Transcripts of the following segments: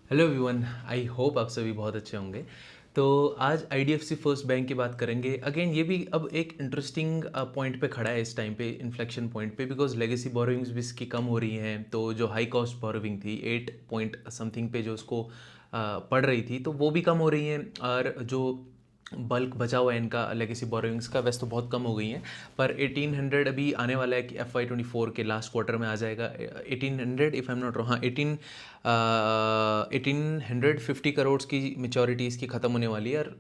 Hello everyone, I hope आप सभी बहुत अच्छे होंगे। तो आज आईडीएफसी फर्स्ट बैंक की बात करेंगे। अगेन ये भी अब एक इंटरेस्टिंग पॉइंट पे खड़ा है इस टाइम पे, इन्फ्लेक्शन पॉइंट पे, बिकॉज लेगेसी बोरोइंग्स भी इसकी कम हो रही हैं। तो जो हाई कॉस्ट बोरोइंग थी 8 पॉइंट समथिंग पे जो उसको पड़ रही थी, तो वो भी कम हो रही हैं। और जो बल्क बचा हुआ है इनका लेगेसी बोरोइंग्स का, वैसे तो बहुत कम हो गई हैं। पर 1800 अभी आने वाला है कि FY24 के लास्ट क्वार्टर में आ जाएगा। 1800, if I am not wrong, हाँ 1850 करोड़ की मेचोरिटी इसकी ख़त्म होने वाली है। और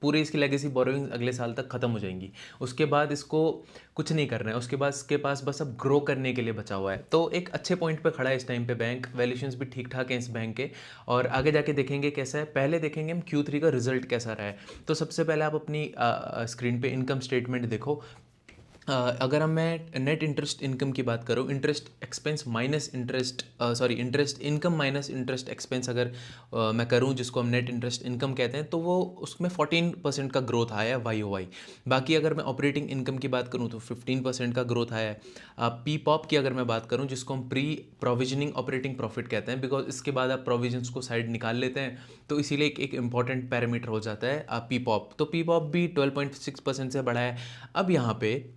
पूरी इसकी लेगेसी बोरोइंग्स अगले साल तक ख़त्म हो जाएंगी। उसके बाद इसको कुछ नहीं करना है, उसके बाद इसके पास बस अब ग्रो करने के लिए बचा हुआ है। तो एक अच्छे पॉइंट पे खड़ा है इस टाइम पे बैंक। वैल्यूशंस भी ठीक ठाक हैं इस बैंक के। और आगे जाके देखेंगे कैसा है। पहले देखेंगे हम Q3 का रिजल्ट कैसा रहा है। तो सबसे पहले आप अपनी स्क्रीन पे इनकम स्टेटमेंट देखो। अगर हम मैं नेट इंटरेस्ट इनकम की बात करूँ, interest expense minus interest, sorry interest income minus interest expense अगर मैं करूँ, जिसको हम नेट इंटरेस्ट इनकम कहते हैं, तो वो उसमें 14% का ग्रोथ आया है YoY। बाकी अगर मैं ऑपरेटिंग इनकम की बात करूँ तो 15% का ग्रोथ आया है। पी पॉप की अगर मैं बात करूँ, जिसको हम प्री प्रोविजनिंग ऑपरेटिंग प्रॉफिट कहते हैं, बिकॉज इसके बाद आप प्रोविजंस को साइड निकाल लेते हैं, तो इसीलिए एक इंपॉर्टेंट पैरामीटर हो जाता है पी पॉप। तो पी पॉप भी 12.6% से बढ़ा है। अब यहाँ पे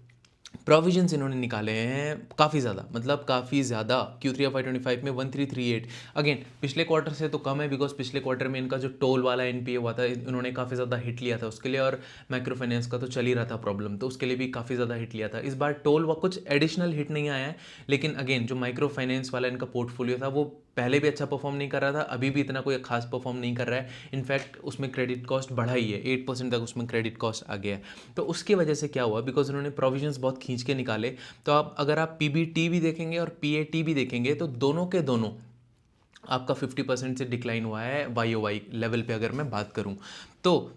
प्रोविजंस इन्होंने निकाले हैं काफ़ी ज़्यादा, मतलब काफ़ी ज़्यादा। Q3 FY25 में 1338। अगेन पिछले क्वार्टर से तो कम है, बिकॉज पिछले क्वार्टर में इनका जो टोल वाला NPA हुआ था, इन्होंने काफ़ी ज़्यादा हिट लिया था उसके लिए। और माइक्रो फाइनेंस का तो चल ही रहा था प्रॉब्लम, तो उसके लिए भी काफ़ी ज़्यादा हिट लिया था। इस बार टोल व कुछ एडिशनल हिट नहीं आया है। लेकिन अगेन जो माइक्रो फाइनेंस वाला इनका पोर्टफोलियो था, वो पहले भी अच्छा परफॉर्म नहीं कर रहा था, अभी भी इतना कोई खास परफॉर्म नहीं कर रहा है। इनफैक्ट उसमें क्रेडिट कॉस्ट बढ़ा ही है, 8% तक उसमें क्रेडिट कॉस्ट आ गया है। तो उसकी वजह से क्या हुआ, बिकॉज उन्होंने प्रोविजंस बहुत खींच के निकाले। तो आप अगर आप PBT भी देखेंगे और PAT भी देखेंगे, तो दोनों के दोनों आपका 50% से डिक्लाइन हुआ है YoY लेवल पे, अगर मैं बात करूं। तो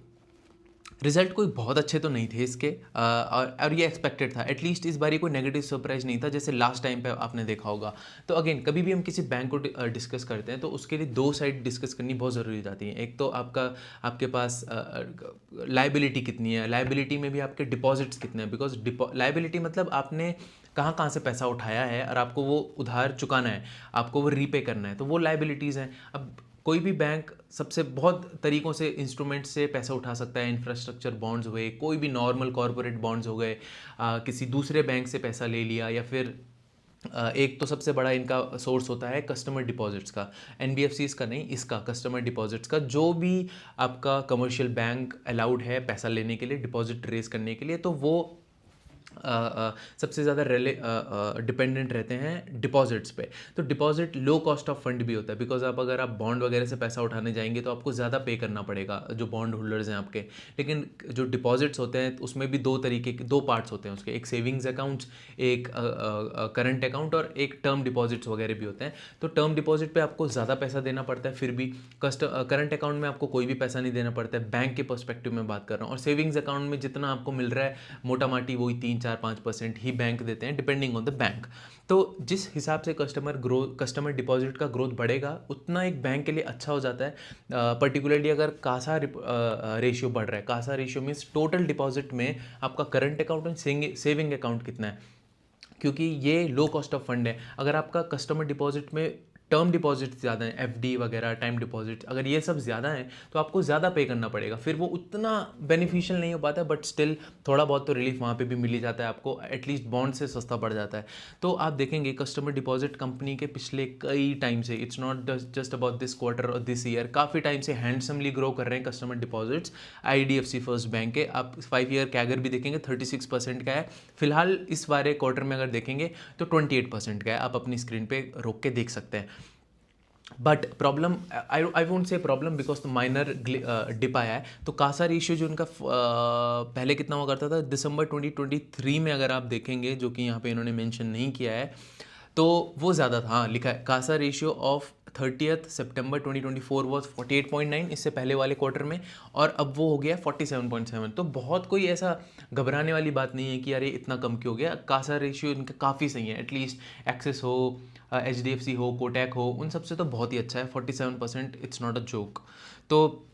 रिजल्ट कोई बहुत अच्छे तो नहीं थे इसके, और ये एक्सपेक्टेड था। एटलीस्ट इस बार कोई नेगेटिव सरप्राइज नहीं था, जैसे लास्ट टाइम पे आपने देखा होगा। तो अगेन कभी भी हम किसी बैंक को डिस्कस करते हैं, तो उसके लिए दो साइड डिस्कस करनी बहुत ज़रूरी हो जाती है। एक तो आपके पास लाइबिलिटी कितनी है, लाइबिलिटी में भी आपके डिपॉजिट्स कितने हैं, बिकॉज लाइबिलिटी मतलब आपने कहाँ कहाँ से पैसा उठाया है और आपको वो उधार चुकाना है, आपको वो रीपे करना है, तो वो लाइबिलिटीज़ हैं। अब कोई भी बैंक सबसे बहुत तरीक़ों से इंस्ट्रूमेंट से पैसा उठा सकता है। इंफ्रास्ट्रक्चर बॉन्ड्स हुए, कोई भी नॉर्मल कॉरपोरेट बॉन्ड्स हो गए, किसी दूसरे बैंक से पैसा ले लिया, या फिर एक तो सबसे बड़ा इनका सोर्स होता है कस्टमर डिपॉजिट्स का। NBFCs का नहीं, इसका कस्टमर डिपॉजिट्स का। जो भी आपका कमर्शियल बैंक अलाउड है पैसा लेने के लिए, डिपॉजिट रेज करने के लिए, तो वो सबसे ज़्यादा डिपेंडेंट रहते हैं डिपॉजिट्स पे। तो deposit low cost of fund भी होता है, बिकॉज अगर आप बॉन्ड वगैरह से पैसा उठाने जाएंगे तो आपको ज़्यादा पे करना पड़ेगा, जो बॉन्ड होल्डर्स हैं आपके। लेकिन जो डिपॉजिट्स होते हैं उसमें भी दो तरीके के, दो पार्ट्स होते हैं उसके, एक सेविंग्स अकाउंट्स, एक करंट अकाउंट, और एक टर्म डिपॉजिट्स वगैरह भी होते हैं। तो टर्म डिपॉजिट पे आपको ज़्यादा पैसा देना पड़ता है, फिर भी करंट अकाउंट में आपको कोई भी पैसा नहीं देना पड़ता है, बैंक के पर्सपेक्टिव में बात कर रहा हूँ। और सेविंग्स अकाउंट में जितना आपको मिल रहा है मोटा माटी वही 3-4-5% ही बैंक देते हैं, डिपेंडिंग ऑन द बैंक। तो जिस हिसाब से कस्टमर डिपॉजिट का ग्रोथ बढ़ेगा, उतना एक बैंक के लिए अच्छा हो जाता है। पर्टिकुलरली अगर कासा रेशियो बढ़ रहा है, Kasa ratio means total deposit में आपका करंट अकाउंट और सेविंग अकाउंट कितना है, क्योंकि ये लो कॉस्ट ऑफ फंड है। अगर आपका कस्टमर डिपॉजिट में टर्म डिपॉजिट ज़्यादा है, FD वगैरह, टाइम डिपॉजिट, अगर ये सब ज़्यादा है, तो आपको ज़्यादा पे करना पड़ेगा, फिर वो उतना बेनिफिशियल नहीं हो पाता। बट स्टिल थोड़ा बहुत तो रिलीफ वहाँ पे भी मिल ही जाता है आपको, एटलीस्ट बॉन्ड से सस्ता पड़ जाता है। तो आप देखेंगे कस्टमर डिपॉजिट कंपनी के पिछले कई टाइम से, it's not just about this quarter और दिस ईयर, काफ़ी टाइम से हैंडसमली ग्रो कर रहे हैं customer deposits IDFC first bank के। आप 5 ईयर कैगर भी देखेंगे 36% का है। फिलहाल इस वाले क्वार्टर में अगर देखेंगे तो 28% का है। आप अपनी स्क्रीन पे रोक के देख सकते हैं। But problem, I won't say problem, because तो माइनर डिप आया है। तो कासा रेशियो जो उनका पहले कितना हुआ करता था दिसंबर 2023 में, अगर आप देखेंगे, जो कि यहाँ पे इन्होंने मेंशन नहीं किया है, तो वो ज़्यादा था। हाँ लिखा है, Kasa ratio of 30 September 2024 was 48.9, इससे पहले वाले क्वार्टर में, और अब वो हो गया 47.7। तो बहुत कोई ऐसा घबराने वाली बात नहीं है कि यार ये इतना कम क्यों हो गया। कासा रेशियो इनका काफ़ी सही है, एटलीस्ट एक्सिस हो, HDFC हो, कोटैक हो, उन सबसे तो बहुत ही अच्छा है। 47%, इट्स नॉट अ जोक। तो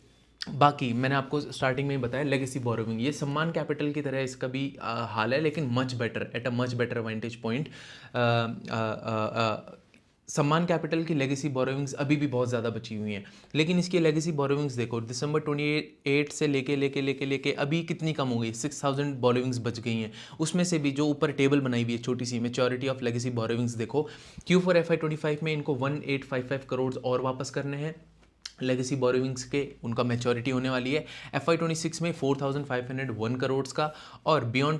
बाकी मैंने आपको स्टार्टिंग में ही बताया, लेगेसी बोरोविंग ये सम्मान कैपिटल की तरह इसका भी हाल है, लेकिन much better, at a much better vantage point. सम्मान कैपिटल की लेगेसी बोरोइंग्स अभी भी बहुत ज़्यादा बची हुई हैं, लेकिन इसकी लेगेसी बोरोइंग्स देखो दिसंबर 28 से लेके अभी कितनी कम हो गई, 6000 बोरोइंग्स बच गई हैं। उसमें से भी जो ऊपर टेबल बनाई हुई है छोटी सी, मेच्योरिटी ऑफ लेगेसी बोरोइंग्स देखो, Q4 FY25 में इनको 1855 करोड़ और वापस करने हैं लेगेसी बोरोइंग्स के, उनका मैच्योरिटी होने वाली है। FY26 में 4501 करोड़ का, और बियॉन्ड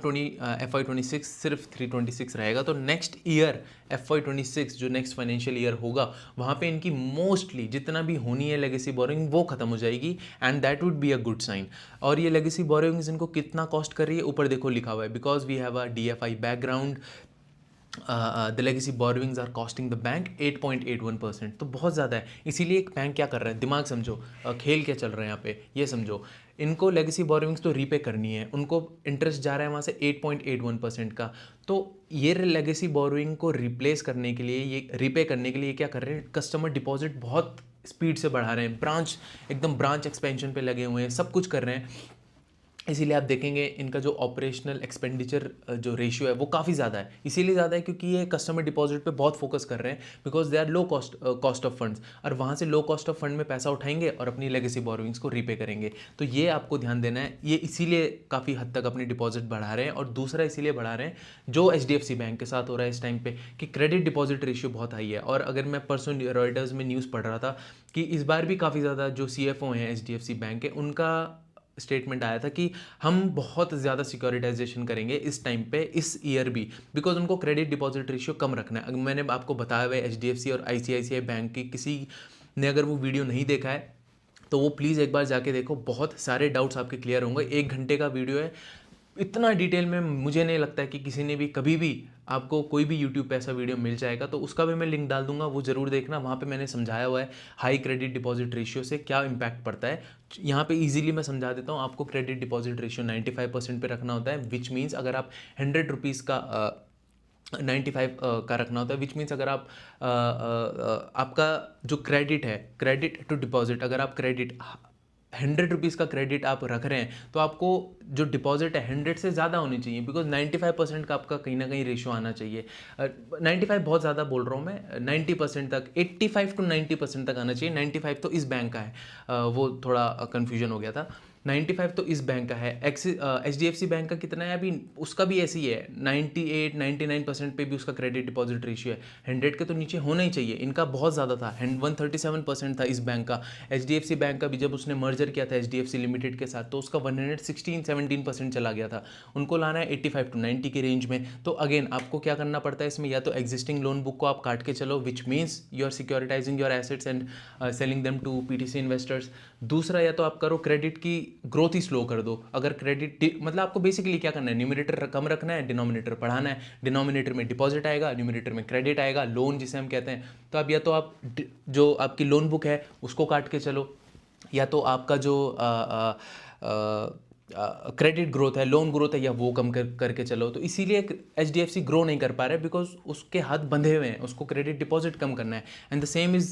FY26 सिर्फ 326 रहेगा। तो नेक्स्ट ईयर FY26 जो नेक्स्ट फाइनेंशियल ईयर होगा, वहाँ पे इनकी मोस्टली जितना भी होनी है लेगेसी बोरोइंग वो खत्म हो जाएगी, and that would be a good sign. और ये लेगेसी बोरोइंग्स इनको कितना कॉस्ट कर रही है, ऊपर देखो लिखा हुआ है, because we have a DFI background the legacy borrowings are costing the bank 8.81%। तो बहुत ज़्यादा है। इसीलिए एक बैंक क्या कर रहा है, दिमाग समझो, खेल क्या चल रहा है यहाँ पे, ये समझो। इनको लेगेसी बोरोइंग्स तो रीपे करनी है, उनको इंटरेस्ट जा रहा है वहाँ से 8.81% का। तो ये लेगेसी बोरोइंग को रिप्लेस करने के लिए, ये रीपे करने के लिए क्या कर रहे हैं, कस्टमर डिपॉजिट बहुत स्पीड से बढ़ा रहे हैं, ब्रांच एक्सपेंशन पे लगे हुए हैं, सब कुछ कर रहे हैं। इसीलिए आप देखेंगे इनका जो ऑपरेशनल एक्सपेंडिचर जो रेशियो है वो काफ़ी ज़्यादा है। इसीलिए ज़्यादा है क्योंकि ये कस्टमर डिपॉजिट पे बहुत फोकस कर रहे हैं, because they are low cost of funds, और वहाँ से लो कॉस्ट ऑफ फंड में पैसा उठाएंगे और अपनी लेगेसी बोरोइंग्स को रीपे करेंगे। तो ये आपको ध्यान देना है, ये इसीलिए काफ़ी हद तक अपनी डिपॉजिट बढ़ा रहे हैं। और दूसरा इसीलिए बढ़ा रहे हैं जो HDFC बैंक के साथ हो रहा है इस टाइम पे, कि क्रेडिट डिपॉजिट रेशियो बहुत हाई है। और अगर मैं परसों रॉयटर्स में न्यूज़ पढ़ रहा था कि इस बार भी काफ़ी ज़्यादा जो CFO हैं HDFC बैंक के, उनका स्टेटमेंट आया था कि हम बहुत ज़्यादा सिक्योरिटाइजेशन करेंगे इस टाइम पे, इस ईयर भी, बिकॉज उनको क्रेडिट डिपॉजिट रेशियो कम रखना है। मैंने आपको बताया हुआ है HDFC और ICICI बैंक की, किसी ने अगर वो वीडियो नहीं देखा है तो वो प्लीज़ एक बार जाके देखो, बहुत सारे डाउट्स आपके क्लियर होंगे। 1 घंटे का वीडियो है, इतना डिटेल में मुझे नहीं लगता है कि किसी ने भी कभी भी, आपको कोई भी यूट्यूब पे ऐसा वीडियो मिल जाएगा, तो उसका भी मैं लिंक डाल दूंगा, वो ज़रूर देखना। वहाँ पे मैंने समझाया हुआ है हाई क्रेडिट डिपॉजिट रेशियो से क्या इम्पैक्ट पड़ता है। यहाँ पे इजीली मैं समझा देता हूँ आपको। क्रेडिट डिपॉजिट रेशियो 95% पे रखना होता है, विच मीन्स अगर आप 100 रुपीज़ का 95 का रखना होता है, विच मीन्स अगर आप आपका जो क्रेडिट है, क्रेडिट टू डिपॉजिट, अगर आप क्रेडिट 100 रुपीज़ का क्रेडिट आप रख रहे हैं, तो आपको जो डिपॉजिट है 100 से ज़्यादा होनी चाहिए, बिकॉज 95% का आपका कहीं ना कहीं रेशियो आना चाहिए। 95 बहुत ज़्यादा बोल रहा हूँ मैं, 90% तक, 85 to 90% तक आना चाहिए। 95 तो इस बैंक का है, वो थोड़ा कन्फ्यूजन हो गया था। 95 तो इस बैंक का है। HDFC बैंक का कितना है अभी, उसका भी ऐसे ही है, 98-99% पे भी उसका क्रेडिट डिपॉजिट रेशियो है। 100 के तो नीचे होना ही चाहिए, इनका बहुत ज़्यादा था, 137% था इस बैंक का। HDFC बैंक का भी जब उसने मर्जर किया था HDFC लिमिटेड के साथ, तो उसका 116-17% चला गया था। उनको लाना है 85 to 90 के रेंज में। तो अगेन आपको क्या करना पड़ता है इसमें, या तो एग्जिस्टिंग लोन बुक को आप काट के चलो, which means you are securitising your assets and selling them to PTC investors. दूसरा, या तो आप करो क्रेडिट की ग्रोथ ही स्लो कर दो। अगर क्रेडिट मतलब आपको बेसिकली क्या करना है, न्यूमरेटर कम रखना है, डिनोमिनेटर बढ़ाना है। डिनोमिनेटर में डिपॉजिट आएगा, न्यूमरेटर में क्रेडिट आएगा, लोन जिसे हम कहते हैं। तो अब या तो आप जो आपकी लोन बुक है उसको काट के चलो, या तो आपका जो क्रेडिट ग्रोथ है, लोन ग्रोथ है, या वो कम करके चलो। तो इसीलिए HDFC ग्रो नहीं कर पा रहे, बिकॉज उसके हाथ बंधे हुए हैं, उसको क्रेडिट डिपॉजिट कम करना है। And the same is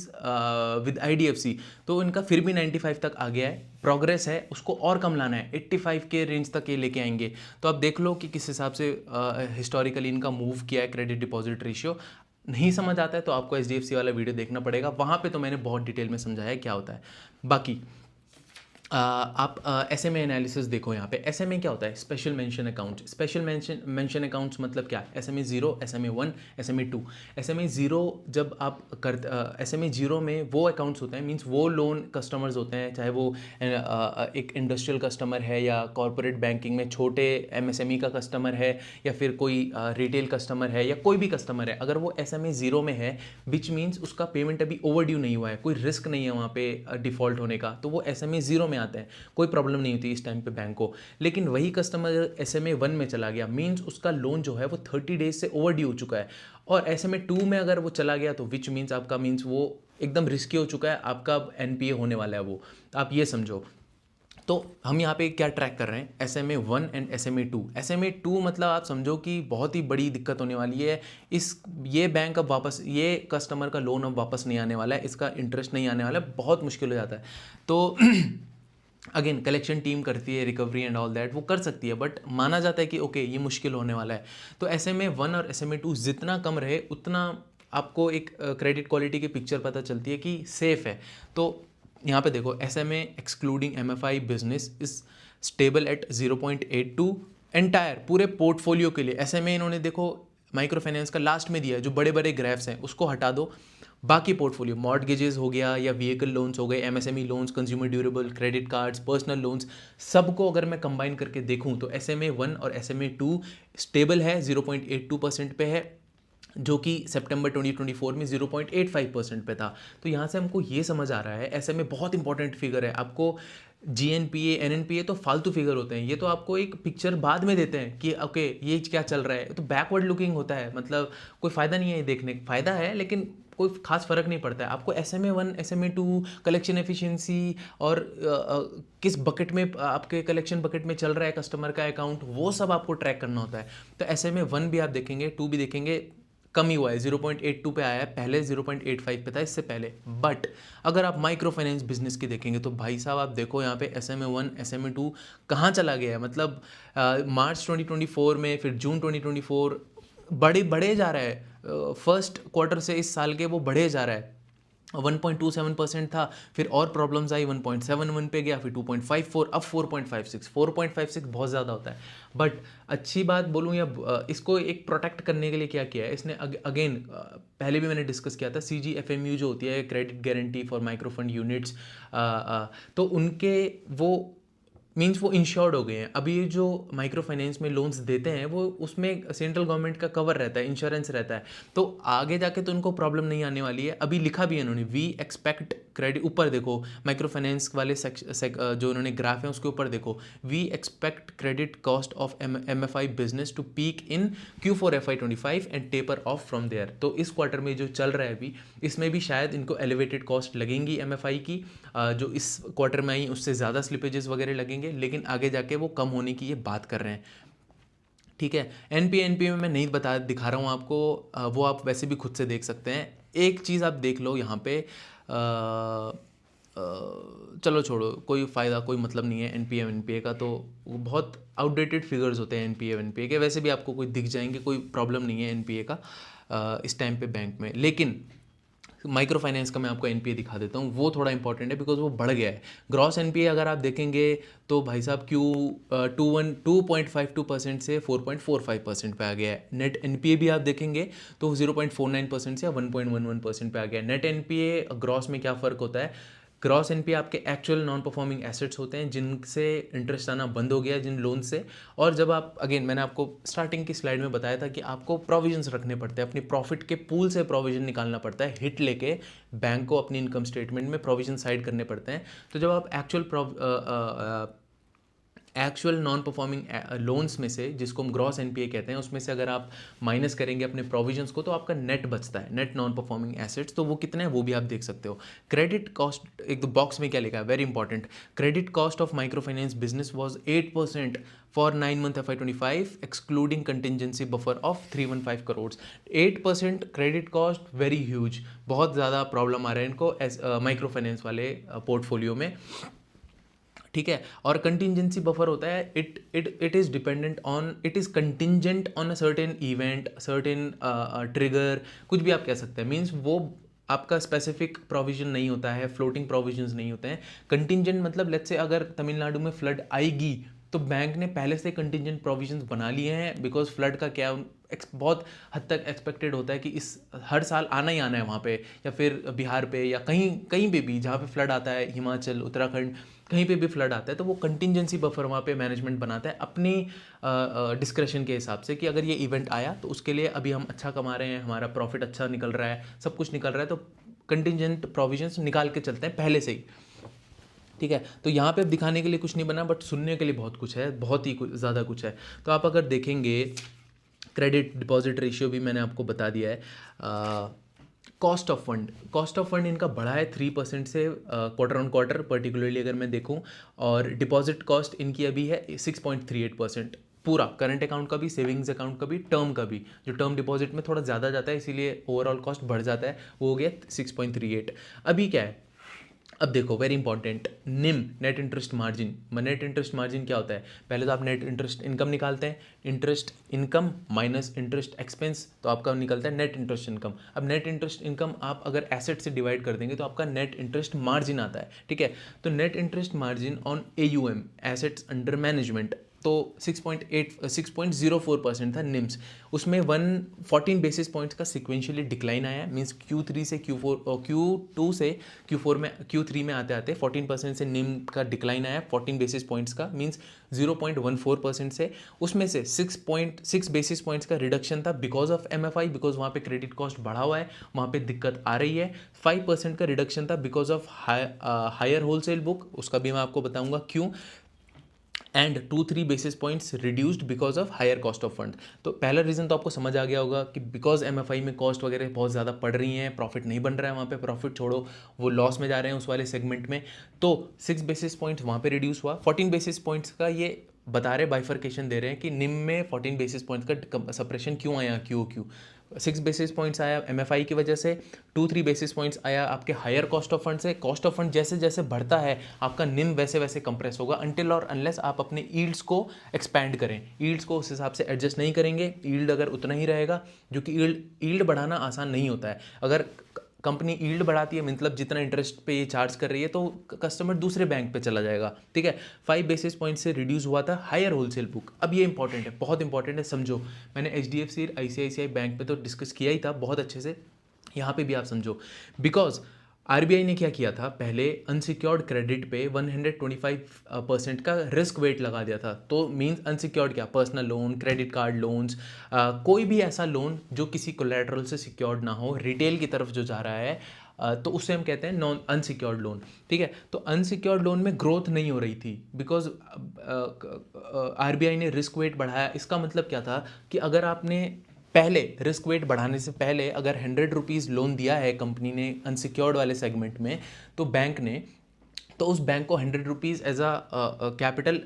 with IDFC। तो इनका फिर भी 95 तक आ गया है, प्रोग्रेस है, उसको और कम लाना है, 85 के रेंज तक ये लेके आएंगे। तो आप देख लो कि किस हिसाब से हिस्टोरिकली इनका मूव किया है क्रेडिट डिपॉजिट रेशियो। नहीं समझ आता है तो आपको HDFC वाला वीडियो देखना पड़ेगा, वहाँ पे तो मैंने बहुत डिटेल में समझाया है क्या होता है। बाकी आप SMA एनालिसिस देखो। यहाँ पे SMA क्या होता है, special mention account. Special mention accounts मतलब क्या, SMA 0, SMA 1, SMA 2। SMA 0 जब आप SMA 0 में वो अकाउंट्स होते हैं, मीन्स वो लोन कस्टमर्स होते हैं, चाहे वो एक इंडस्ट्रियल कस्टमर है, या कॉर्पोरेट बैंकिंग में छोटे MSME का कस्टमर है, या फिर कोई रिटेल कस्टमर है, या कोई भी कस्टमर है, अगर वो SMA 0 में है, विच मीन्स उसका पेमेंट अभी ओवरड्यू नहीं हुआ है, कोई रिस्क नहीं है वहाँ पे डिफ़ॉल्ट होने का, तो वो SMA 0 में आते हैं, कोई प्रॉब्लम नहीं होती इस टाइम पे बैंक को। लेकिन वही कस्टमर SMA 1 में चला गया, मीन्स उसका लोन जो है वो 30 डेज से ओवरड्यू हो चुका है, और SMA 2 में अगर वो चला गया, तो विच मीन्स आपका मीन्स वो एकदम रिस्की हो चुका है, आपका NPA होने वाला है वो, आप ये समझो। तो हम यहाँ पे क्या ट्रैक कर रहे हैं, SMA 1 एंड SMA 2। SMA 2 मतलब आप समझो कि बहुत ही बड़ी दिक्कत होने वाली है। ये बैंक अब वापस, ये कस्टमर का लोन अब वापस नहीं आने वाला है, इसका इंटरेस्ट नहीं आने वाला है, बहुत मुश्किल हो जाता है। तो अगेन कलेक्शन टीम करती है रिकवरी एंड ऑल दैट, वो कर सकती है, बट माना जाता है कि ओके ये मुश्किल होने वाला है। तो SMA 1 और SMA 2 जितना कम रहे उतना आपको एक क्रेडिट क्वालिटी की पिक्चर पता चलती है कि सेफ है। तो यहाँ पे देखो SMA excluding MFI business is stable at 0.82 entire पूरे पोर्टफोलियो के लिए। SMA इन्होंने देखो माइक्रो फाइनेंस का लास्ट में दिया है, जो बड़े बड़े ग्राफ्स हैं उसको हटा दो, बाकी पोर्टफोलियो मॉर्गेजेस हो गया या व्हीकल लोन्स हो गए, MSME loans, consumer durable, credit cards, personal loans, सबको अगर मैं कंबाइन करके देखूं तो SMA 1 और SMA 2 स्टेबल है, 0.82% पे है, जो कि सितंबर 2024 में 0.85% पे था। तो यहाँ से हमको ये समझ आ रहा है, SMA बहुत इंपॉर्टेंट फिगर है। आपको GNPA NNPA तो फालतू फिगर होते हैं, ये तो आपको एक पिक्चर बाद में देते हैं कि ओके ये क्या चल रहा है, तो बैकवर्ड लुकिंग होता है, मतलब कोई फ़ायदा नहीं है ये देखने, फ़ायदा है लेकिन कोई खास फर्क नहीं पड़ता है। आपको SMA 1 SMA 2 कलेक्शन एफिशिएंसी और किस बकेट में आपके कलेक्शन बकेट में चल रहा है कस्टमर का अकाउंट, वो सब आपको ट्रैक करना होता है। तो SMA 1 भी आप देखेंगे, 2 भी देखेंगे, कम ही हुआ है, 0.82 पे आया है, पहले 0.85 पे था इससे पहले। बट अगर आप माइक्रो फाइनेंस बिजनेस की देखेंगे तो भाई साहब आप देखो यहाँ पे SMA 1 SMA 2 कहाँ चला गया है। मतलब मार्च 2024 में, फिर जून 2024 बढ़े जा रहा है, फर्स्ट क्वार्टर से इस साल के वो बढ़े जा रहा है। 1.27% था, फिर और प्रॉब्लम्स आई, 1.71 पे गया, फिर 2.54, अब 4.56। 4.56 बहुत ज़्यादा होता है। बट अच्छी बात बोलूँ या इसको एक प्रोटेक्ट करने के लिए क्या किया है इसने, अगेन पहले भी मैंने डिस्कस किया था, CGFMU जो होती है, credit guarantee for micro fund units, तो उनके वो मीन्स वो इंश्योर्ड हो गए हैं। अभी ये जो माइक्रो फाइनेंस में लोन्स देते हैं वो उसमें सेंट्रल गवर्नमेंट का कवर रहता है, इंश्योरेंस रहता है, तो आगे जाके तो उनको प्रॉब्लम नहीं आने वाली है। अभी लिखा भी है इन्होंने, वी एक्सपेक्ट क्रेडिट, ऊपर देखो माइक्रो फाइनेंस वाले जो उन्होंने ग्राफ है उसके ऊपर देखो, we expect credit cost of MFI business to peak in Q4 FY25 and taper off from there. तो इस क्वार्टर में जो चल रहा है अभी, इसमें भी शायद इनको एलिवेटेड कॉस्ट लगेंगी MFI की, जो इस क्वार्टर में आई उससे ज़्यादा स्लिपेजेस वगैरह लगेंगे, लेकिन आगे जाके वो कम होने की ये बात कर रहे हैं। ठीक है, NPA में मैं नहीं दिखा रहा हूँ आपको, वो आप वैसे भी खुद से देख सकते हैं। एक चीज़ आप देख लो यहाँ पे, चलो छोड़ो, कोई फ़ायदा कोई मतलब नहीं है NPA का, तो वो बहुत आउटडेटेड फिगर्स होते हैं NPA के, वैसे भी आपको कोई दिख जाएंगे, कोई प्रॉब्लम नहीं है NPA का इस टाइम पे बैंक में। लेकिन माइक्रो फाइनेंस का मैं आपको NPA दिखा देता हूँ, वो थोड़ा इंपॉर्टेंट है बिकॉज वो बढ़ गया है। ग्रॉस NPA अगर आप देखेंगे तो भाई साहब 2.52% से 4.45% पे आ गया है। नेट NPA भी आप देखेंगे तो 0.49% से 1.11% पे आ गया है। नेट NPA ग्रॉस में क्या फ़र्क होता है, ग्रॉस NPA आपके एक्चुअल नॉन परफॉर्मिंग एसेट्स होते हैं जिनसे इंटरेस्ट आना बंद हो गया है, जिन लोन से। और जब आप अगेन मैंने आपको स्टार्टिंग की स्लाइड में बताया था कि आपको प्रोविजंस रखने पड़ते हैं, अपनी प्रॉफिट के पूल से प्रोविजन निकालना पड़ता है, हिट लेके बैंक को अपनी इनकम स्टेटमेंट में प्रोविजन साइड करने पड़ते हैं। तो जब आप एक्चुअल नॉन परफॉर्मिंग लोन्स में से, जिसको हम ग्रॉस NPA कहते हैं, उसमें से अगर आप माइनस करेंगे अपने प्रोविजंस को तो आपका नेट बचता है, नेट नॉन परफॉर्मिंग एसेट्स। तो वो कितना है वो भी आप देख सकते हो। क्रेडिट कॉस्ट, एक तो बॉक्स में क्या लिखा है, very important, credit cost of micro finance business was 8% for 9 month FY25 excluding contingency buffer of 315 crore. 8% credit cost, very huge, बहुत ज़्यादा प्रॉब्लम आ रहा है इनको माइक्रो फाइनेंस वाले पोर्टफोलियो में। ठीक है, और कंटिजेंसी बफर होता है, it is dependent on, it is contingent on a certain event, certain trigger, कुछ भी आप कह सकते हैं। मीन्स वो आपका स्पेसिफिक प्रोविजन नहीं होता है, फ्लोटिंग प्रोविजंस नहीं होते हैं। कंटिजेंट मतलब लेट्स से अगर तमिलनाडु में फ्लड आएगी तो बैंक ने पहले से कंटिजेंट प्रोविजंस बना लिए हैं, बिकॉज फ्लड का क्या बहुत हद तक एक्सपेक्टेड होता है कि इस हर साल आना ही आना है वहाँ पे, या फिर बिहार पे, या कहीं कहीं पे भी जहाँ पे फ्लड आता है, हिमाचल, उत्तराखंड, कहीं पे भी फ्लड आता है, तो वो कंटिजेंसी बफर वहाँ पे मैनेजमेंट बनाता है अपनी डिस्क्रेशन के हिसाब से, कि अगर ये इवेंट आया तो उसके लिए अभी हम अच्छा कमा रहे हैं, हमारा प्रॉफिट अच्छा निकल रहा है, सब कुछ निकल रहा है, तो कंटिजेंट प्रोविजंस निकाल के चलते हैं पहले से ही। ठीक है, तो यहाँ पे दिखाने के लिए कुछ नहीं बना, बट सुनने के लिए बहुत कुछ है, बहुत ही ज़्यादा कुछ है। तो आप अगर देखेंगे क्रेडिट डिपॉजिट रेशियो भी मैंने आपको बता दिया है। कॉस्ट ऑफ फंड इनका बढ़ा है 3% से क्वार्टर ऑन क्वार्टर, पर्टिकुलरली अगर मैं देखूं, और डिपॉजिट कॉस्ट इनकी अभी है 6.38%, पूरा करंट अकाउंट का भी, सेविंग्स अकाउंट का भी, टर्म का भी। जो टर्म डिपॉजिट में थोड़ा ज़्यादा जाता है इसीलिए ओवरऑल कॉस्ट बढ़ जाता है, वो हो गया 6.38। अभी क्या है, अब देखो वेरी इंपॉर्टेंट, निम, net interest margin. Net interest margin क्या होता है? पहले तो आप नेट इंटरेस्ट इनकम निकालते हैं, interest income minus interest expense, तो आपका निकलता है नेट इंटरेस्ट इनकम। अब नेट इंटरेस्ट इनकम आप अगर एसेट से डिवाइड कर देंगे तो आपका नेट इंटरेस्ट मार्जिन आता है, ठीक है। तो net interest margin on AUM, assets under management, तो 6.04% था निम्स। उसमें 114 बेसिस पॉइंट्स का सिक्वेंशियली डिक्लाइन आया है, मीन्स Q3 से Q4 और Q2 से Q3 में आते आते 14% से निम का डिक्लाइन आया, 14 बेसिस पॉइंट्स का, मीन्स 0.14% से। उसमें से 6.6 बेसिस पॉइंट्स का रिडक्शन था बिकॉज ऑफ MFI, बिकॉज वहाँ पे क्रेडिट कॉस्ट बढ़ा हुआ है, वहाँ पे दिक्कत आ रही है। 5% का रिडक्शन था because of higher wholesale book, उसका भी मैं आपको बताऊंगा क्यों। And 2-3 basis points reduced because of higher cost of fund. तो पहला रीज़न तो आपको समझ आ गया होगा कि बिकॉज MFI में कॉस्ट वगैरह बहुत ज़्यादा पड़ रही हैं, प्रॉफिट नहीं बन रहा है वहाँ पे, प्रॉफिट छोड़ो वो लॉस में जा रहे हैं उस वाले सेगमेंट में। तो 6 बेसिस पॉइंट्स वहाँ पे रिड्यूस हुआ। 14 बेसिस पॉइंट्स का ये बता रहे बाइफर्केशन दे रहे हैं कि निम में 14 बेसिस पॉइंट्स का सप्रेशन क्यों आया, क्यों 6 बेसिस पॉइंट्स आया MFI की वजह से, 2-3 बेसिस पॉइंट्स आया आपके हायर कॉस्ट ऑफ फंड से। कॉस्ट ऑफ फंड जैसे जैसे बढ़ता है आपका निम वैसे वैसे कंप्रेस होगा, अनटिल और अनलेस आप अपने यील्ड्स को एक्सपैंड करें। यील्ड्स को उस हिसाब से एडजस्ट नहीं करेंगे, यील्ड अगर उतना ही रहेगा, जो कि यील्ड बढ़ाना आसान नहीं होता है। अगर कंपनी यील्ड बढ़ाती है मतलब जितना इंटरेस्ट पे ये चार्ज कर रही है, तो कस्टमर दूसरे बैंक पे चला जाएगा, ठीक है। 5 बेसिस पॉइंट से रिड्यूस हुआ था हायर होलसेल बुक। अब ये इंपॉर्टेंट है, बहुत इंपॉर्टेंट है, समझो। मैंने HDFC ICICI बैंक पे तो डिस्कस किया ही था बहुत अच्छे से, यहाँ पे भी आप समझो। बिकॉज RBI ने क्या किया था, पहले अनसिक्योर्ड क्रेडिट पे 125% का रिस्क वेट लगा दिया था। तो मीन्स अनसिक्योर्ड क्या, personal loan, credit card loans, कोई भी ऐसा लोन जो किसी कोलैटरल से सिक्योर्ड ना हो, रिटेल की तरफ जो जा रहा है, तो उससे हम कहते हैं नॉन अनसिक्योर्ड लोन, ठीक है। तो अनसिक्योर्ड लोन में ग्रोथ नहीं हो रही थी बिकॉज RBI ने रिस्क वेट बढ़ाया। इसका मतलब क्या था कि अगर आपने पहले रिस्क वेट बढ़ाने से पहले अगर 100 रुपीज़ लोन दिया है कंपनी ने अनसिक्योर्ड वाले सेगमेंट में, तो बैंक ने, तो उस बैंक को 100 rupees as a capital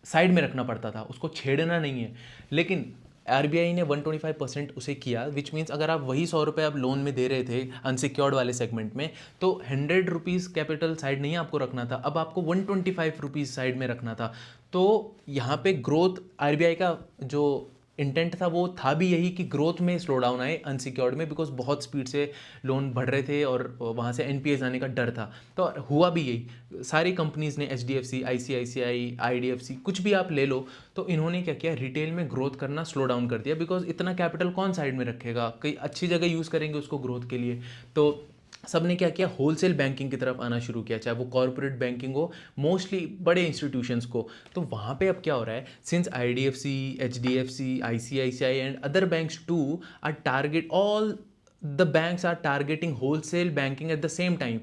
side में रखना पड़ता था, उसको छेड़ना नहीं है। लेकिन RBI ने 125% उसे किया, विच मीन्स अगर आप वही 100 रुपये आप लोन में दे रहे थे अनसिक्योर्ड वाले सेगमेंट में, तो 100 रुपीज़ कैपिटल साइड नहीं आपको रखना था, अब आपको 125 रुपीज़ साइड में रखना था। तो यहाँ पे ग्रोथ, RBI का जो इंटेंट था वो था भी यही कि ग्रोथ में स्लो डाउन आए अनसिक्योर्ड में, बिकॉज बहुत स्पीड से लोन बढ़ रहे थे और वहाँ से NPAs आने का डर था। तो हुआ भी यही, सारी कंपनीज ने, HDFC ICICI IDFC कुछ भी आप ले लो, तो इन्होंने क्या किया, रिटेल में ग्रोथ करना स्लो डाउन कर दिया। बिकॉज इतना कैपिटल कौन साइड में रखेगा, कई अच्छी जगह यूज़ करेंगे उसको ग्रोथ के लिए। तो सब ने क्या किया, होलसेल बैंकिंग की तरफ आना शुरू किया, चाहे वो कॉर्पोरेट बैंकिंग हो, मोस्टली बड़े इंस्टीट्यूशंस को। तो वहाँ पे अब क्या हो रहा है, since IDFC HDFC ICICI and other banks too are target, all the banks are targeting wholesale banking at the same time.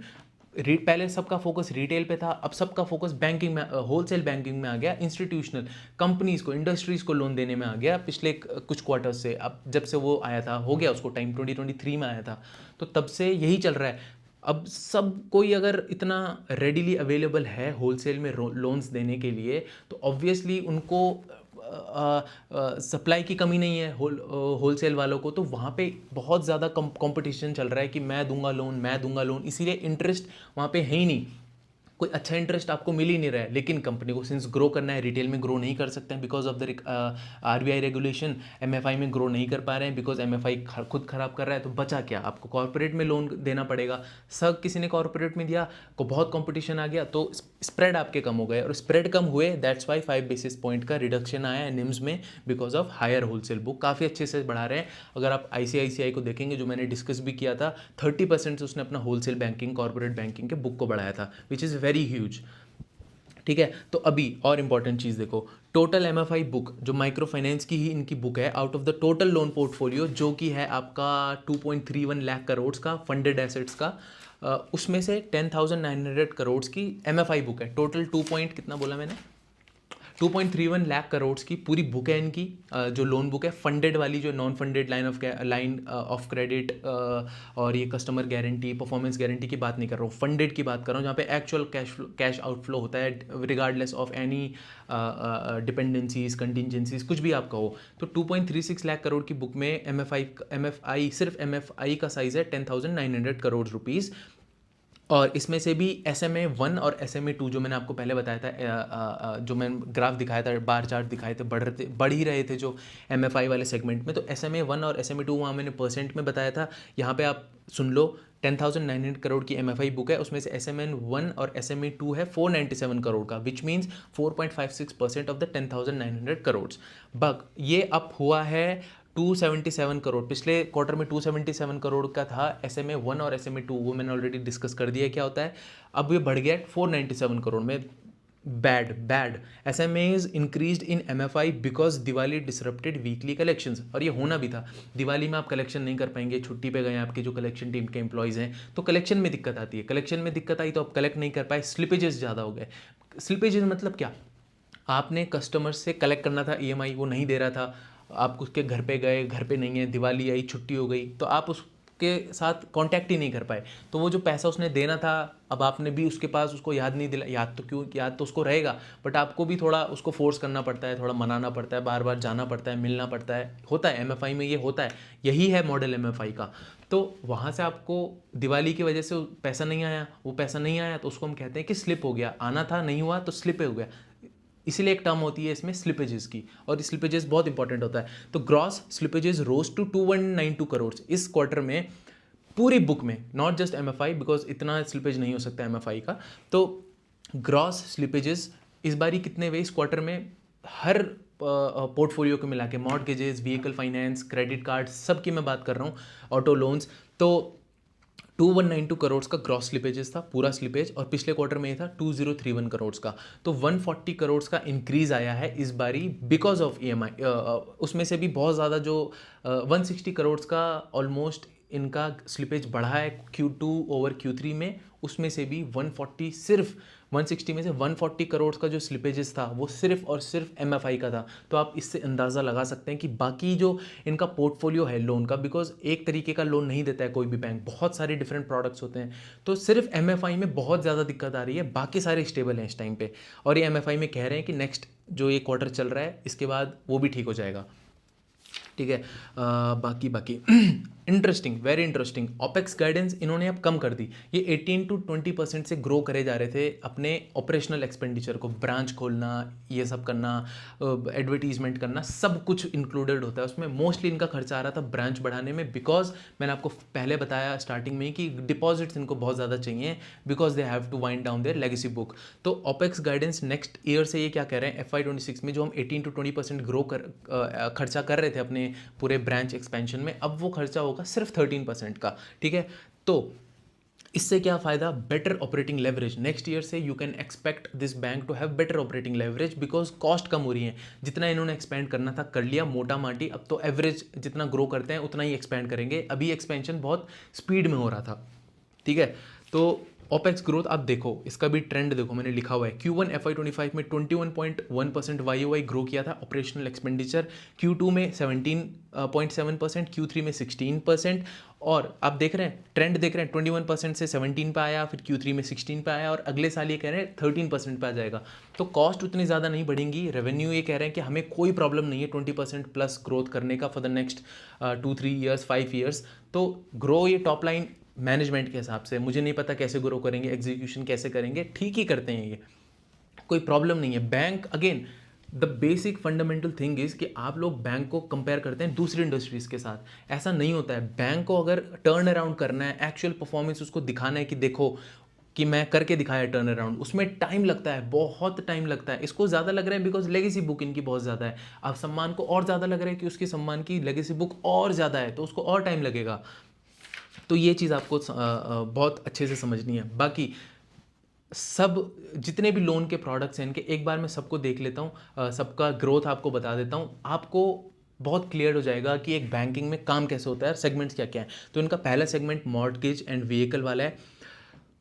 पहले सबका फोकस रिटेल पे था, अब सबका फोकस बैंकिंग में, होलसेल बैंकिंग में आ गया। इंस्टीट्यूशनल कंपनीज को, इंडस्ट्रीज को लोन देने में आ गया पिछले कुछ क्वार्टर्स से। अब जब से वो आया था, हो गया उसको टाइम, 2023 में आया था, तो तब से यही चल रहा है। अब सब कोई अगर इतना रेडिली अवेलेबल है होलसेल में लोन्स देने के लिए, तो ऑब्वियसली उनको सप्लाई की कमी नहीं है होलसेल वालों को। तो वहाँ पे बहुत ज़्यादा कंपटीशन चल रहा है कि मैं दूंगा लोन, मैं दूंगा लोन, इसीलिए इंटरेस्ट वहाँ पे है ही नहीं, कोई अच्छा इंटरेस्ट आपको मिल ही नहीं रहा है। लेकिन कंपनी को सिंस ग्रो करना है, रिटेल में ग्रो नहीं कर सकते हैं because of the RBI regulation, MFI में ग्रो नहीं कर पा रहे हैं बिकॉज MFI खुद खराब कर रहा है। तो बचा क्या, आपको कॉर्पोरेट में लोन देना पड़ेगा। सब किसी ने कॉर्पोरेट में दिया, को बहुत कंपटीशन आ गया, तो स्प्रेड आपके कम हो गए, और स्प्रेड कम हुए, दैट्स वाई 5 बेसिस पॉइंट का रिडक्शन आया है निम्स में because of higher wholesale book. काफ़ी अच्छे से बढ़ा रहे हैं। अगर आप ICICI को देखेंगे, जो मैंने डिस्कस भी किया था, 30% से उसने अपना होलसेल बैंकिंग, कॉर्पोरेट बैंकिंग के बुक को बढ़ाया था, विच इज़ वेरी ह्यूज, ठीक है। तो अभी और इंपॉर्टेंट चीज़ देखो, टोटल MFI बुक, जो माइक्रो फाइनेंस की ही इनकी बुक है, out of the total loan portfolio, जो कि है आपका 2.31 लाख करोड़ का फंडेड एसेट्स का, उसमें से 10,900 करोड़ की MFI बुक है। टोटल 2 पॉइंट कितना बोला मैंने, 2.31 लाख करोड़ की पूरी बुक है इनकी, जो लोन बुक है। फंडेड वाली, जो non funded line of credit और ये कस्टमर गारंटी, परफॉर्मेंस गारंटी की बात नहीं कर रहा हूँ, फंडेड की बात कर रहा हूँ, जहाँ पे एक्चुअल कैश आउटफ्लो होता है regardless of any dependencies, contingencies, कुछ भी आप कहो। तो 2.36 लाख करोड़ की बुक में MFI सिर्फ MFI का साइज़ है 10,900 करोड़ रुपीज़। और इसमें से भी SMA 1 और SMA 2 जो मैंने आपको पहले बताया था, जो मैंने ग्राफ दिखाया था, बार चार्ट दिखाए थे, बढ़ ही रहे थे जो MFI वाले सेगमेंट में। तो SMA 1 और SMA 2 वहाँ मैंने परसेंट में बताया था। यहाँ पे आप सुन लो, 10,900 करोड़ की MFI बुक है, उसमें से SMA 1 और SMA 2 है 497 करोड़ का, which means 4.56% of the 10,900 crore. Bug ये अप हुआ है 277 करोड़, पिछले क्वार्टर में 277 करोड़ का था SMA 1 और SMA 2, वो मैंने ऑलरेडी डिस्कस कर दिया क्या होता है। अब ये बढ़ गया 497 करोड़ में। Bad bad SMAs increased in MFI because Diwali disrupted weekly collections, और ये होना भी था। दिवाली में आप कलेक्शन नहीं कर पाएंगे, छुट्टी पे गए आपके जो कलेक्शन टीम के एम्प्लॉयज़ हैं, तो कलेक्शन में दिक्कत आती है। कलेक्शन में दिक्कत आई तो आप कलेक्ट नहीं कर पाए, स्लिपेजेस ज़्यादा हो गए। स्लिपेजेस मतलब क्या, आपने कस्टमर से कलेक्ट करना था EMI, वो नहीं दे रहा था, आप उसके घर पे गए, घर पे नहीं है, दिवाली आई, छुट्टी हो गई, तो आप उसके साथ कांटेक्ट ही नहीं कर पाए। तो वो जो पैसा उसने देना था, अब आपने भी उसके पास उसको याद नहीं दिला, याद तो उसको रहेगा, बट आपको भी थोड़ा उसको फोर्स करना पड़ता है, थोड़ा मनाना पड़ता है, बार बार जाना पड़ता है, मिलना पड़ता है, होता है MFI में, ये होता है, यही है मॉडल MFI का। तो वहाँ से आपको दिवाली की वजह से पैसा नहीं आया, वो पैसा नहीं आया तो उसको हम कहते हैं कि स्लिप हो गया, आना था नहीं हुआ तो स्लिप हो गया। इसीलिए एक टर्म होती है इसमें स्लिपेजेस की, और स्लिपेजेस बहुत इंपॉर्टेंट होता है। तो gross slippages rose to 2192 crore इस क्वार्टर में, पूरी बुक में, नॉट जस्ट MFI, बिकॉज इतना स्लिपेज नहीं हो सकता MFI का। तो ग्रॉस स्लिपेजेस इस बारी कितने हुए इस क्वार्टर में, हर पोर्टफोलियो को मिला के, मॉर्टगेजेस, व्हीकल फाइनेंस, क्रेडिट कार्ड, सब की मैं बात कर रहा हूँ, ऑटो लोन्स, तो 2192 करोड़ का ग्रॉस स्लिपेजेस था, पूरा स्लिपेज, और पिछले क्वार्टर में ये था 2031 करोड़ का। तो 140 करोड़ का इंक्रीज आया है इस बारी बिकॉज ऑफ EMI। उसमें से भी बहुत ज़्यादा जो 160 करोड़ का ऑलमोस्ट इनका स्लिपेज बढ़ा है Q2 ओवर Q3 में, उसमें से भी 140, सिर्फ 160 में से 140 करोड़ का जो स्लिपेजेस था वो सिर्फ और सिर्फ MFI का था। तो आप इससे अंदाज़ा लगा सकते हैं कि बाकी जो इनका पोर्टफोलियो है लोन का, बिकॉज एक तरीके का लोन नहीं देता है कोई भी बैंक, बहुत सारे डिफरेंट प्रोडक्ट्स होते हैं, तो सिर्फ MFI में बहुत ज़्यादा दिक्कत आ रही है, बाकी सारे स्टेबल हैं इस टाइम पे। और ये MFI में कह रहे हैं कि नेक्स्ट जो ये क्वार्टर चल रहा है इसके बाद वो भी ठीक हो जाएगा, ठीक है। बाकी बाकी interesting, very interesting, OPEX guidance इन्होंने अब कम कर दी। ये 18 to 20% से ग्रो करे जा रहे थे अपने ऑपरेशनल एक्सपेंडिचर को, ब्रांच खोलना, ये सब करना, एडवर्टीजमेंट करना, सब कुछ इंक्लूडेड होता है उसमें। मोस्टली इनका खर्चा आ रहा था ब्रांच बढ़ाने में, बिकॉज मैंने आपको पहले बताया स्टार्टिंग में ही कि डिपॉजिट्स इनको बहुत ज़्यादा चाहिए, because they have to wind down their legacy book. तो OPEX गाइडेंस नेक्स्ट ईयर से ये क्या कह रहे हैं, FY 26 में जो हम 18 to 20% ग्रो खर्चा कर रहे थे अपने पूरे ब्रांच एक्सपेंशन में, अब वो खर्चा होगा सिर्फ 13% का, ठीक है। तो इससे क्या फ़ायदा, better operating leverage. Next year से you can expect this bank to have better operating leverage, because cost कम हो रही है, जितना इन्होंने एक्सपेंड करना था कर लिया मोटा माटी, अब तो एवरेज जितना ग्रो करते हैं उतना ही एक्सपेंड करेंगे, अभी एक्सपेंशन बहुत स्पीड में हो रहा था, ठीक है। तो OPEX ग्रोथ आप देखो, इसका भी ट्रेंड देखो, मैंने लिखा हुआ है Q1 FY 25 में 21.1% YOY ग्रो किया था ऑपरेशनल एक्सपेंडिचर, Q2 में 17.7%, Q3 में 16%, और आप देख रहे हैं ट्रेंड देख रहे हैं, 21% से 17 पे आया, फिर Q3 में 16 पे आया, और अगले साल ये कह रहे हैं 13% पे आ जाएगा। तो कॉस्ट उतनी ज़्यादा नहीं बढ़ेंगी, रेवेन्यू ये कह रहे हैं कि हमें कोई प्रॉब्लम नहीं है 20% प्लस ग्रोथ करने का for the next 2-3 years, 5 years. तो ग्रो ये टॉप लाइन मैनेजमेंट के हिसाब से, मुझे नहीं पता कैसे ग्रो करेंगे, एग्जीक्यूशन कैसे करेंगे, ठीक ही करते हैं ये, कोई प्रॉब्लम नहीं है। Bank again, the basic fundamental thing is कि आप लोग बैंक को कंपेयर करते हैं दूसरी इंडस्ट्रीज़ के साथ, ऐसा नहीं होता है। बैंक को अगर टर्न अराउंड करना है, एक्चुअल परफॉर्मेंस उसको दिखाना है कि देखो कि मैं करके दिखाया टर्न अराउंड, उसमें टाइम लगता है, बहुत टाइम लगता है। इसको ज़्यादा लग रहा है बिकॉज लेगेसी बुक इनकी बहुत ज़्यादा है, अब सम्मान को और ज़्यादा लग रहा है कि उसकी सम्मान की लेगेसी बुक और ज़्यादा है, तो उसको और टाइम लगेगा। तो ये चीज़ आपको बहुत अच्छे से समझनी है। बाकी सब जितने भी लोन के प्रोडक्ट्स हैं इनके, एक बार मैं सबको देख लेता हूँ, सबका ग्रोथ आपको बता देता हूँ, आपको बहुत क्लियर हो जाएगा कि एक बैंकिंग में काम कैसे होता है, सेगमेंट्स क्या क्या है। तो इनका पहला सेगमेंट मॉर्टगेज एंड व्हीकल वाला है,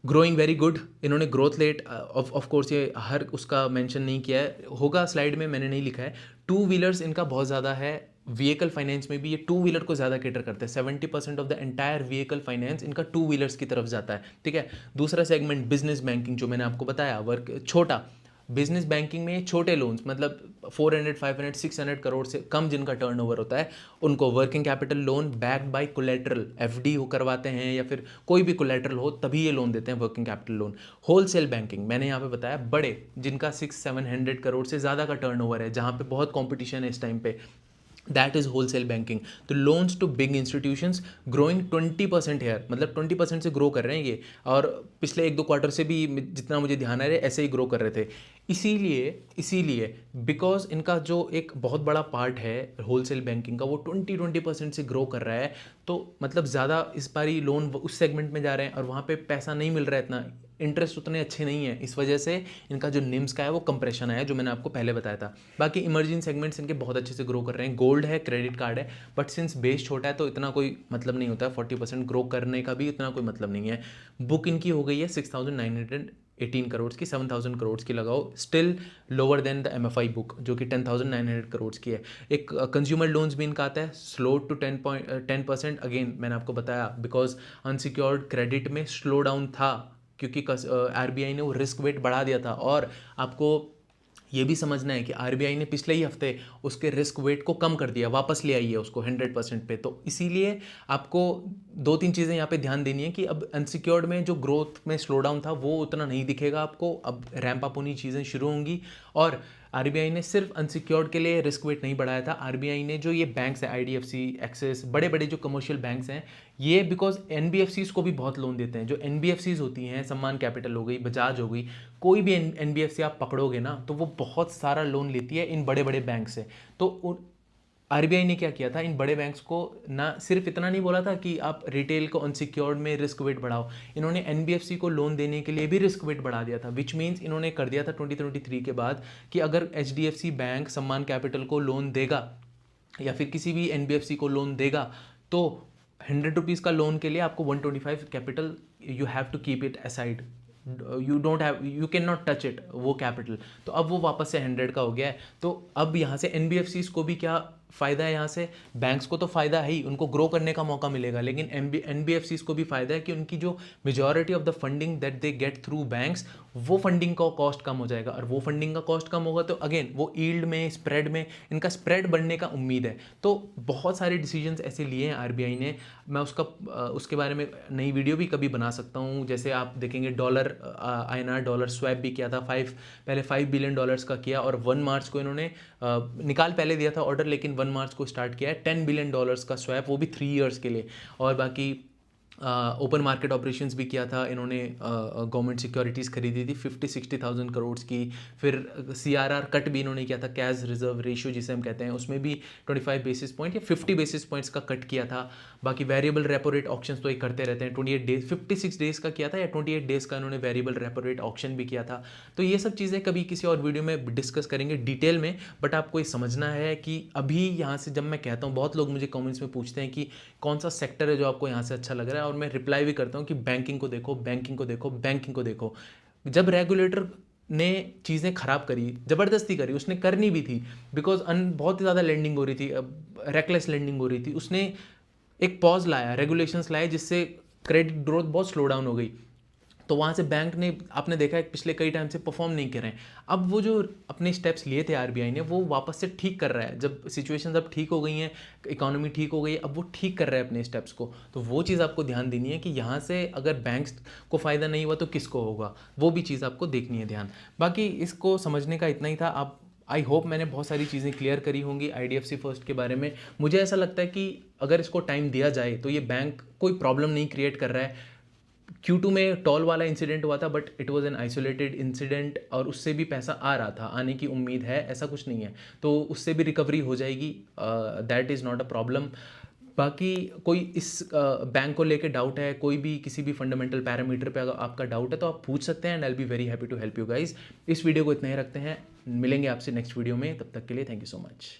ग्रोइंग वेरी गुड। इन्होंने ग्रोथ रेट ऑफ कोर्स ये हर उसका मेंशन नहीं किया है, होगा स्लाइड में, मैंने नहीं लिखा है। टू व्हीलर्स इनका बहुत ज़्यादा है, व्हीकल फाइनेंस में भी ये टू व्हीलर को ज़्यादा कैटर करते हैं, 70% of the entire vehicle finance इनका टू व्हीलर्स की तरफ जाता है, ठीक है। दूसरा सेगमेंट बिजनेस बैंकिंग, जो मैंने आपको बताया, वर्क छोटा, बिजनेस बैंकिंग में छोटे लोन्स मतलब 400, 500, 600 करोड़ से कम जिनका टर्नओवर होता है उनको working capital loan backed by collateral, FD हो करवाते हैं या फिर कोई भी कोलेटरल हो तभी ये लोन देते हैं, working capital loan. Wholesale banking मैंने यहाँ पे बताया, बड़े जिनका 600-700 करोड़ से ज़्यादा का टर्नओवर है, जहाँ पे बहुत कॉम्पिटिशन है इस टाइम पे, दैट इज़ होलसेल बैंकिंग। तो loans to big institutions growing 20% here, मतलब 20% से ग्रो कर रहे हैं ये, और पिछले 1-2 क्वार्टर से भी जितना मुझे ध्यान आ रहा है ऐसे ही ग्रो कर रहे थे। इसीलिए बिकॉज इनका जो एक बहुत बड़ा पार्ट है होलसेल बैंकिंग का वो 20% से ग्रो कर रहा है, तो मतलब ज़्यादा इस बारी लोन उस सेगमेंट में जा रहे हैं और वहाँ पे पैसा नहीं मिल रहा है इतना, इंटरेस्ट उतने अच्छे नहीं है, इस वजह से इनका जो निम्स का है वो कंप्रेशन आया, जो मैंने आपको पहले बताया था। बाकी इमर्जिंग सेगमेंट्स इनके बहुत अच्छे से ग्रो कर रहे हैं, गोल्ड है, क्रेडिट कार्ड है, बट सिंस बेस छोटा है तो इतना कोई मतलब नहीं होता है, 40% ग्रो करने का भी इतना कोई मतलब नहीं है। बुक इनकी हो गई है 6,918 करोड़ की, 7,000 करोड़ की लगाओ, still lower than the MFI book जो कि 10,900 करोड़ की है। एक कंज्यूमर लोन्स भी इनका आता है स्लो टू 10%, अगेन मैंने आपको बताया बिकॉज अनसिक्योर्ड क्रेडिट में स्लो डाउन था, क्योंकि RBI ने वो रिस्क वेट बढ़ा दिया था। और आपको ये भी समझना है कि RBI ने पिछले ही हफ्ते उसके रिस्क वेट को कम कर दिया, वापस ले आई है उसको 100% पे। तो इसीलिए आपको 2-3 चीज़ें यहाँ पे ध्यान देनी है कि अब अनसिक्योर्ड में जो ग्रोथ में स्लो डाउन था वो उतना नहीं दिखेगा आपको, अब रैंप अप होनी चीज़ें शुरू होंगी। और RBI ने सिर्फ अनसिक्योर्ड के लिए रिस्क वेट नहीं बढ़ाया था, RBI ने जो ये बैंक्स है IDFC, एक्सिस, बड़े बड़े जो कमर्शियल बैंक्स हैं, ये बिकॉज NBFCs को भी बहुत लोन देते हैं। जो NBFCs होती हैं, सम्मान कैपिटल हो गई, बजाज हो गई, कोई भी NBFC आप पकड़ोगे ना तो वो बहुत सारा लोन लेती है इन बड़े बड़े बैंक से। तो RBI ने क्या किया था, इन बड़े बैंक्स को ना सिर्फ इतना नहीं बोला था कि आप रिटेल को अनसिक्योर्ड में रिस्क वेट बढ़ाओ, इन्होंने NBFC को लोन देने के लिए भी रिस्क वेट बढ़ा दिया था, विच मीन्स इन्होंने कर दिया था 2023 के बाद कि अगर HDFC बैंक सम्मान कैपिटल को लोन देगा या फिर किसी भी NBFC को लोन देगा तो 100 रुपीज़ का लोन के लिए आपको 125 capital you have to keep it aside, you can not touch it वो कैपिटल। तो अब वो वापस से 100 का हो गया है। तो अब यहाँ से NBFCs को भी क्या फ़ायदा है, यहाँ से बैंक्स को तो फ़ायदा है ही, उनको ग्रो करने का मौका मिलेगा, लेकिन NBFCs को भी फ़ायदा है कि उनकी जो majority of the funding that they get through banks, वो फंडिंग का कॉस्ट कम हो जाएगा, और वो फंडिंग का कॉस्ट कम होगा तो अगेन वो यील्ड में, स्प्रेड में, इनका स्प्रेड बढ़ने का उम्मीद है। तो बहुत सारे डिसीजंस ऐसे लिए हैं RBI ने, मैं उसके बारे में नई वीडियो भी कभी बना सकता हूँ। जैसे आप देखेंगे डॉलर INR डॉलर स्वैप भी किया था, पहले $5 बिलियन का किया, और 1 मार्च को इन्होंने निकाल पहले दिया था ऑर्डर, लेकिन 1 मार्च को स्टार्ट किया है $10 बिलियन का स्वैप, वो भी 3 ईयर्स के लिए। और बाकी ओपन मार्केट ऑपरेशंस भी किया था इन्होंने, गवर्नमेंट सिक्योरिटीज़ खरीदी थी 50-60,000 करोड़ की। फिर CRR कट भी इन्होंने किया था, कैश रिजर्व रेशियो जिसे हम कहते हैं, उसमें भी 25 बेसिस पॉइंट या 50 बेसिस पॉइंट्स का कट किया था। बाकी वेरिएबल रेपो रेट ऑप्शंस तो ये करते रहते हैं, 28 डेज 56 डेज़ का किया था, या 28 डेज़ का इन्होंने वेरिएबल रेपो रेट ऑप्शन भी किया था। तो ये सब चीज़ें कभी किसी और वीडियो में डिस्कस करेंगे डिटेल में, बट आपको ये समझना है कि अभी यहाँ से जब मैं कहता हूँ, बहुत लोग मुझे कमेंट्स में पूछते हैं कि कौन सा सेक्टर है जो आपको यहाँ से अच्छा लग रहा है, और मैं रिप्लाई भी करता हूँ कि बैंकिंग को देखो, बैंकिंग को देखो, बैंकिंग को देखो। जब रेगुलेटर ने चीज़ें ख़राब करी, ज़बरदस्ती करी, उसने करनी भी थी बिकॉज बहुत ही ज़्यादा लेंडिंग हो रही थी, रेकलेस लेंडिंग हो रही थी, उसने एक पॉज लाया, रेगुलेशंस लाए, जिससे क्रेडिट ग्रोथ बहुत स्लो डाउन हो गई। तो वहाँ से बैंक ने, आपने देखा है पिछले कई टाइम से परफॉर्म नहीं कर रहे हैं। अब वो जो अपने स्टेप्स लिए थे RBI ने, वो वापस से ठीक कर रहा है, जब सिचुएशन अब ठीक हो गई हैं, इकोनॉमी ठीक हो गई है, अब वो ठीक कर रहा है अपने स्टेप्स को। तो वो चीज़ आपको ध्यान देनी है कि यहाँ से अगर बैंक्स को फ़ायदा नहीं हुआ तो किसको होगा, वो भी चीज़ आपको देखनी है ध्यान। बाकी इसको समझने का इतना ही था। आप, आई होप मैंने बहुत सारी चीज़ें क्लियर करी होंगी IDFC फर्स्ट के बारे में। मुझे ऐसा लगता है कि अगर इसको टाइम दिया जाए तो ये बैंक कोई प्रॉब्लम नहीं क्रिएट कर रहा है। Q2 में टॉल वाला इंसिडेंट हुआ था, but it was an isolated incident, और उससे भी पैसा आ रहा था, आने की उम्मीद है, ऐसा कुछ नहीं है, तो उससे भी रिकवरी हो जाएगी, that is not a problem. बाकी कोई इस बैंक को लेके डाउट है, कोई भी किसी भी फंडामेंटल पैरामीटर पे अगर आपका डाउट है तो आप पूछ सकते हैं, and I will be very happy to help you guys. इस वीडियो को इतना ही रखते हैं, मिलेंगे आपसे नेक्स्ट वीडियो में, तब तक के लिए थैंक यू सो मच।